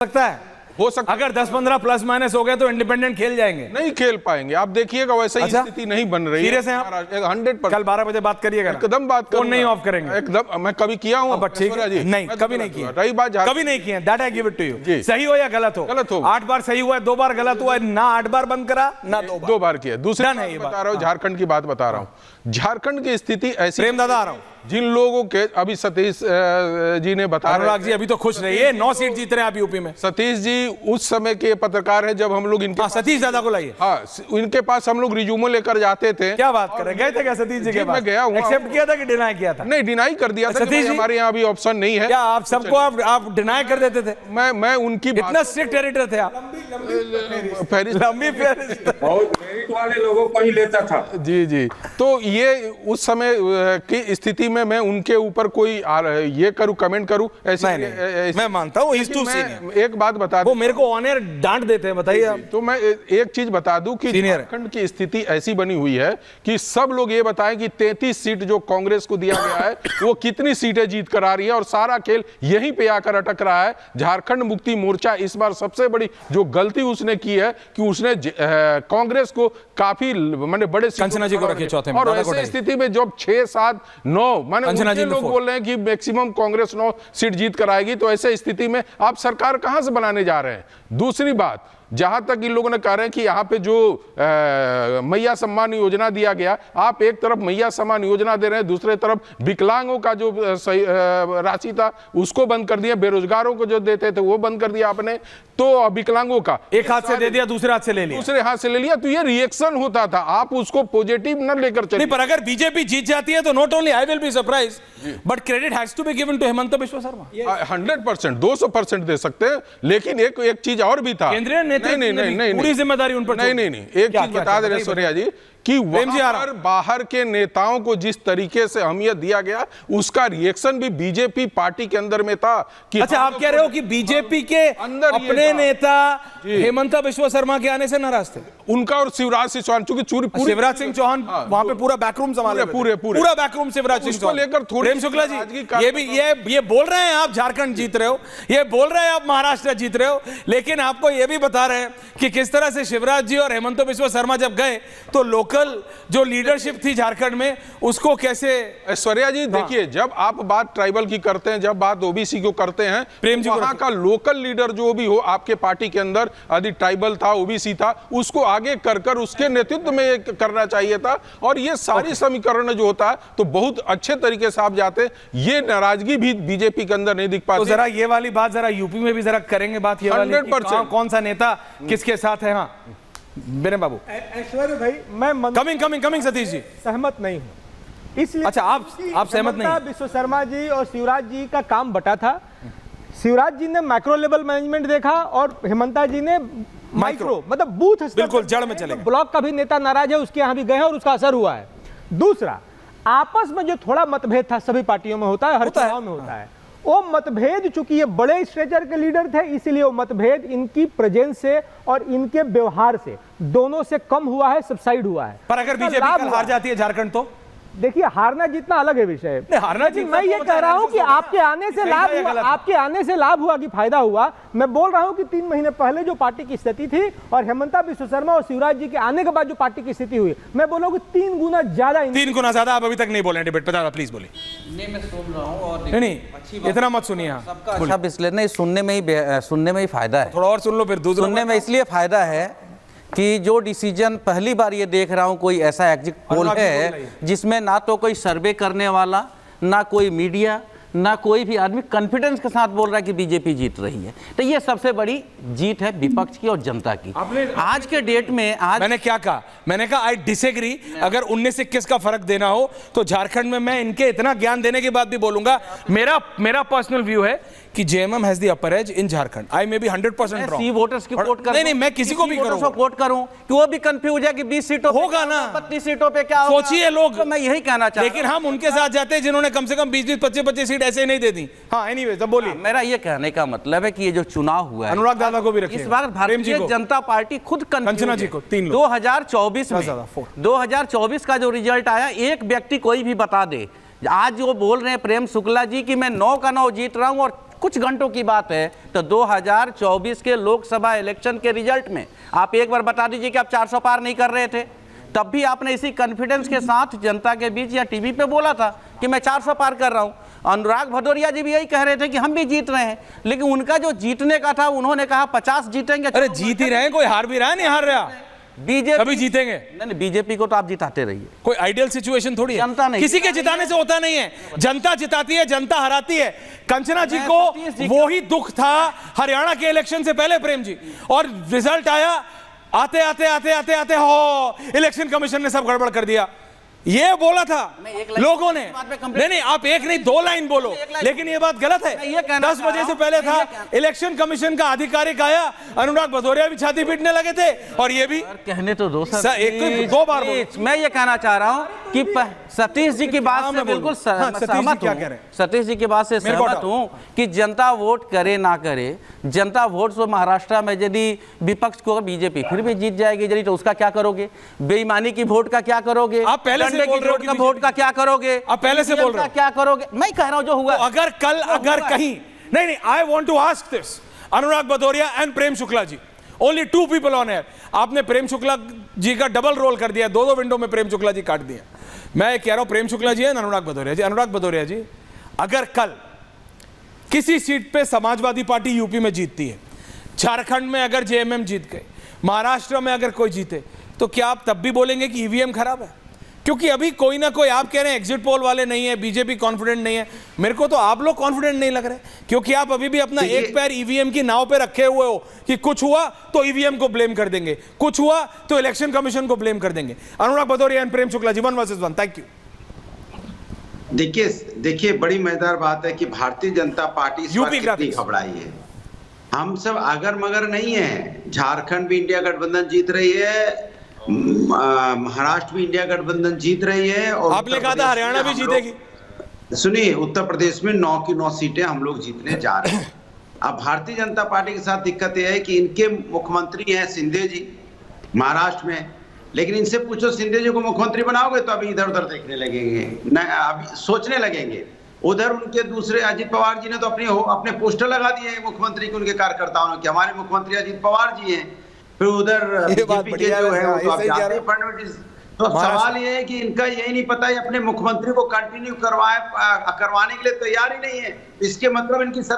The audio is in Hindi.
सकता है, हो सकता अगर 10-15 प्लस माइनस हो गए तो इंडिपेंडेंट खेल जाएंगे। नहीं खेल पाएंगे, आप देखिएगा वैसे ही स्थिति नहीं बन रही है। सीरियस हैं आप? 100%। कल 12 बजे बात करिएगा, एकदम बात फोन नहीं ऑफ करेंगे एकदम। मैं कभी किया हूँ? ठीक है, नहीं कभी नहीं किया। रही बात, कभी नहीं किया, that I give it to you. सही हो या गलत हो, 8 बार सही हुआ है, 2 बार गलत हुआ है, ना 8 बार बंद करा ना 2 बार किया। दूसरा नहीं बता रहा हूँ, झारखंड की बात बता रहा हूँ। झारखंड की स्थिति ऐसी, प्रेम दादा आ रहा हूँ, जिन लोगों के अभी सतीश जी ने बताया, अनुराग जी अभी तो खुश रहिए, 9 सीट जीत रहे हैं आप यूपी में। सतीश जी उस समय के पत्रकार हैं जब हम लोग इनके सतीश दादा को लाइए। हाँ, इनके पास हम लोग रिज्यूमो लेकर जाते थे। क्या बात कर रहे, गए थे क्या सतीश जी के पास? मैं गया हूँ। एक्सेप्ट किया था कि डिनाई किया था? नहीं, डिनाई कर दिया था। सतीश जी, हमारे यहाँ अभी ऑप्शन नहीं है। क्या आप सबको आप डिनाई कर देते थे? मैं उनकी इतना स्ट्रिक्ट एडिटर थे आप? लंबी फेरिस्त बहुत मेरिट वाले लोगों को ही लेता था। जी। तो ये उस समय की स्थिति में मैं उनके ऊपर कोई ये करूं, कमेंट करूं, ऐसे नहीं, मैं मानता हूं एक बात बता दूं, वो मेरे को ऑन एयर डांट देते हैं, बताइए आप। तो मैं एक चीज बता दूं कि झारखंड की स्थिति ऐसी बनी हुई है कि सब लोग ये बताएं कि 33 सीट जो कांग्रेस को दिया गया है वो कितनी सीटें जीत कर आ रही है, और सारा खेल यहीं पे आकर अटक रहा है। झारखंड मुक्ति मोर्चा इस बार सबसे बड़ी जो गलती उसने की है कि उसने कांग्रेस को काफी माने बड़े कंचना जी को रखे चौथे में, और ऐसी स्थिति में जब 6, 7, 9 माने लोग बोल रहे हैं कि मैक्सिमम कांग्रेस 9 सीट जीत कर आएगी, तो ऐसे स्थिति में आप सरकार कहां से बनाने जा रहे हैं? दूसरी बात, जहां तक इन लोगों ने कह रहे हैं कि यहाँ पे जो मैया सम्मान योजना दिया गया, आप एक तरफ मैया सम्मान योजना दे रहे हैं, दूसरे तरफ विकलांगों का जो राशि था उसको बंद कर दिया, बेरोजगारों को जो देते थे वो बंद कर दिया आपने। तो विकलांगों का एक हाथ से दे दिया, दूसरे हाथ से ले लिया, दूसरे हाथ से ले लिया, तो ये रिएक्शन होता था। आप उसको पॉजिटिव न लेकर चलिए। पर अगर बीजेपी जीत जाती है तो not only I will be surprise but credit has to be given to Himanta Biswa Sarma. 100%, 200% दे सकते हैं, लेकिन एक चीज और भी था। केंद्रीय नहीं, पूरी जिम्मेदारी उन पर नहीं, एक चीज बता दे रहे सूर्या जी कि वहां बाहर के नेताओं को जिस तरीके से अहमियत दिया गया, उसका रिएक्शन भी बीजेपी पार्टी के अंदर में था कि अच्छा, आप कह रहे हो कि बीजेपी के अंदर अपने नेता हेमंत बिश्व शर्मा के आने से नाराज थे, उनका और शिवराज सिंह चौहान, चूंकि शिवराज सिंह चौहान वहां पे पूरा बैकरूम संभाले, पूरा बैकरूम शिवराज सिंह चौहान लेकर। प्रेम शुक्ला जी, ये बोल रहे हैं आप झारखंड जीत रहे हो, ये बोल रहे हैं आप महाराष्ट्र जीत रहे हो, लेकिन आपको ये भी बता रहे हैं कि किस तरह से शिवराज जी और हेमंत बिश्व शर्मा जब गए तो लोकल जो लीडरशिप थी झारखंड में उसको कैसे। ऐश्वर्या जी देखिए, जब आप बात ट्राइबल की करते हैं, जब बात ओबीसी को करते हैं, प्रेम जी वहां का लोकल लीडर जो भी हो आपके पार्टी के अंदर, यदि ट्राइबल था, ओबीसी था, उसको आगे कर उसके नेतृत्व में करना चाहिए था। और ये सारी समीकरण जो होता है तो बहुत अच्छे तरीके से आप जाते, ये नाराजगी भी बीजेपी के अंदर नहीं दिख पाती। तो जरा ये वाली बात जरा यूपी में भी जरा करेंगे बात, ये वाली 100% कौन सा नेता किसके साथ है। हाँ मेरे बाबू। ऐश्वर्य भाई, मैं कमिंग सतीश जी सहमत नहीं हूं, इसलिए। अच्छा, आप सहमत नहीं? विश्व शर्मा जी और शिवराज जी का काम बटा था। शिवराज जी ने मैक्रो लेवल मैनेजमेंट देखा और हेमंता जी ने माइक्रो मतलब बूथ स्तर, बिल्कुल जड़ में चले। ब्लॉक का भी नेता नाराज है, उसके यहां भी गए हैं और उसका असर हुआ है। दूसरा, आपस में जो थोड़ा मतभेद था, सभी पार्टियों में होता है, हर चुनाव में होता है, वो मतभेद, चूंकि ये बड़े स्ट्रेचर के लीडर थे, इसलिए वो मतभेद इनकी प्रेजेंस से और इनके व्यवहार से दोनों से कम हुआ है, सबसाइड हुआ है। पर अगर बीजेपी कल हार जाती है झारखंड तो देखिए, हारना जीतना अलग है विषय। हारना मैं ये कह रहा हूं कि आपके आने से लाभ हुआ, आपके आने से लाभ हुआ कि फायदा हुआ। मैं बोल रहा हूं कि 3 महीने पहले जो पार्टी की स्थिति थी और हेमंता बिश्व शर्मा और शिवराज जी के आने के बाद जो पार्टी की स्थिति हुई, मैं बोलूं कि 3 गुना ज्यादा। 3 गुना ज्यादा। आप अभी तक नहीं बोले डिबेट पे, प्लीज बोलिए। नहीं, मैं सुन रहा हूं और नहीं इतना मत सुनिए। सबका अच्छा विश्लेषण नहीं, सुनने में ही फायदा है। थोड़ा और सुन लो फिर। दूसरा सुनने में इसलिए फायदा है कि जो डिसीजन पहली बार ये देख रहा हूं, कोई ऐसा एग्जिट पोल है जिसमें ना तो कोई सर्वे करने वाला, ना कोई मीडिया, ना कोई भी आदमी कॉन्फिडेंस के साथ बोल रहा है कि बीजेपी जीत रही है। तो ये सबसे बड़ी जीत है विपक्ष की और जनता की। आज के डेट में मैंने क्या कहा? मैंने कहा आई डिसएग्री। अगर 19-21 का फर्क देना हो तो झारखंड में मैं इनके इतना ज्ञान देने के बाद भी बोलूंगा, मेरा पर्सनल व्यू है कि JMM has the upper edge in Jharkhand. I may be 100% wrong. C voters की कोट कर, नहीं, मैं किसी को भी कोट करूं कि वो भी कंफ्यूज है कि 20 सीटों होगा ना, 32 सीटों पे क्या होगा। सोचिए लोग, तो मैं यही कहना चाहता हूं। लेकिन हम उनके साथ जाते हैं जिन्होंने कम से कम 20-20, 25-25 सीट ऐसे ही नहीं दे दी। हाँ एनीवे, तब बोलिए। मेरा ये कहने का मतलब है कि ये जो चुनाव हुआ है, अनुराग दादा को भी रखिए। इस बार भारतीय जनता पार्टी खुद कंचना जी को 2024 का जो रिजल्ट आया, एक व्यक्ति कोई भी बता दे। आज जो बोल रहे हैं प्रेम शुक्ला जी कि मैं 9 का 9 जीत रहा हूं और कुछ घंटों की बात है, तो 2024 के लोकसभा इलेक्शन के रिजल्ट में आप एक बार बता दीजिए कि आप 400 पार नहीं कर रहे थे। तब भी आपने इसी कॉन्फिडेंस के साथ जनता के बीच या टीवी पे बोला था कि मैं 400 पार कर रहा हूं। अनुराग भदौरिया जी भी यही कह रहे थे कि हम भी जीत रहे हैं, लेकिन उनका जो जीतने का था उन्होंने कहा 50 जीतेंगे। अरे जीत ही रहे हैं, कोई हार भी रहा है, नहीं हार रहा। बीजेपी कभी जीतेंगे नहीं, बीजेपी को तो आप जिताते रहिए, कोई आइडियल सिचुएशन थोड़ी है, जनता नहीं, किसी के जिताने से होता नहीं है, जनता जिताती है, जनता हराती है। कंचना जी को वो ही दुख था हरियाणा के इलेक्शन से पहले प्रेम जी, और रिजल्ट आया आते आते आते आते आते हो इलेक्शन कमीशन ने सब गड़बड़ कर दिया, ये बोला था लोगों ने। नहीं, आप एक नहीं 2 लाइन बोलो, लेकिन ये बात गलत है। 10 बजे से पहले था इलेक्शन कमीशन का आधिकारिक आया, अनुराग भदौरिया भी छाती पीटने लगे थे, और ये भी कहने तो दो सर, एक 2 बार मैं ये कहना चाह रहा हूं कि सतीश जी की बात से बिल्कुल सहमत हूं। सतीश जी की बात से सहमत हूं कि जनता वोट करे ना करे, जनता वोट से महाराष्ट्र में यदि विपक्ष को बीजेपी फिर भी जीत जाएगी यदि, तो उसका क्या करोगे? बेईमानी की वोट का क्या करोगे? आप पहले से बोल रहे हो कि वोट का क्या करोगे? आप पहले से बोल रहे हो क्या करोगे? मैं कह रहा हूं जो हुआ। तो अगर कल अगर कहीं नहीं, I want to ask this, Anurag Bhadauria and Prem Shukla ji, only 2 people on air. आपने प्रेम शुक्ला जी का डबल रोल कर दिया, 2 विंडो में प्रेम शुक्ला जी काट दिए। मैं कह रहा हूं प्रेम शुक्ला जी है अनुराग भदौरिया जी। अनुराग भदौरिया जी, अगर कल किसी सीट पे समाजवादी पार्टी यूपी में जीतती है, झारखंड में अगर जेएमएम जीत गए, महाराष्ट्र में अगर कोई जीते, तो क्या आप तब भी बोलेंगे कि ईवीएम खराब है? क्योंकि अभी कोई ना कोई, आप कह रहे हैं एग्जिट पोल वाले नहीं है, बीजेपी कॉन्फिडेंट नहीं है, मेरे को तो आप लोग कॉन्फिडेंट नहीं लग रहे, क्योंकि आप अभी भी अपना एक पैर ईवीएम की नाव पे रखे हुए हो कि कुछ हुआ तो ईवीएम को ब्लेम कर देंगे, कुछ हुआ तो इलेक्शन कमीशन को ब्लेम कर देंगे। Anurag Bhadauria and Prem Shukla ji, 1 versus 1। Thank you. देखिए बड़ी मजेदार बात है कि भारतीय जनता पार्टी इस बार कितनी घबराई है। हम सब अगर मगर नहीं है, झारखंड भी इंडिया गठबंधन जीत रही है, महाराष्ट्र भी इंडिया गठबंधन जीत रही है, और आपने कहा था हरियाणा भी जीतेगी। सुनिए, उत्तर प्रदेश में 9 की 9 सीटें हम लोग जीतने जा रहे हैं। अब भारतीय जनता पार्टी के साथ दिक्कत यह है कि इनके मुख्यमंत्री हैं शिंदे जी महाराष्ट्र में, लेकिन इनसे पूछो शिंदे जी को मुख्यमंत्री बनाओगे तो अभी इधर उधर देखने लगेंगे, अभी सोचने लगेंगे। उधर उनके दूसरे अजीत पवार जी ने तो अपने पोस्टर लगा दिए मुख्यमंत्री के, उनके कार्यकर्ताओं ने कि हमारे मुख्यमंत्री अजीत पवार जी हैं। फिर उधर बीजेपी के जो है वो तो आप जानते हैं फडणवीस। तो सवाल ये है कि इनका यही नहीं पता है अपने मुख्यमंत्री को कंटिन्यू करवाने के लिए तैयार ही नहीं है। इसके मतलब इनकी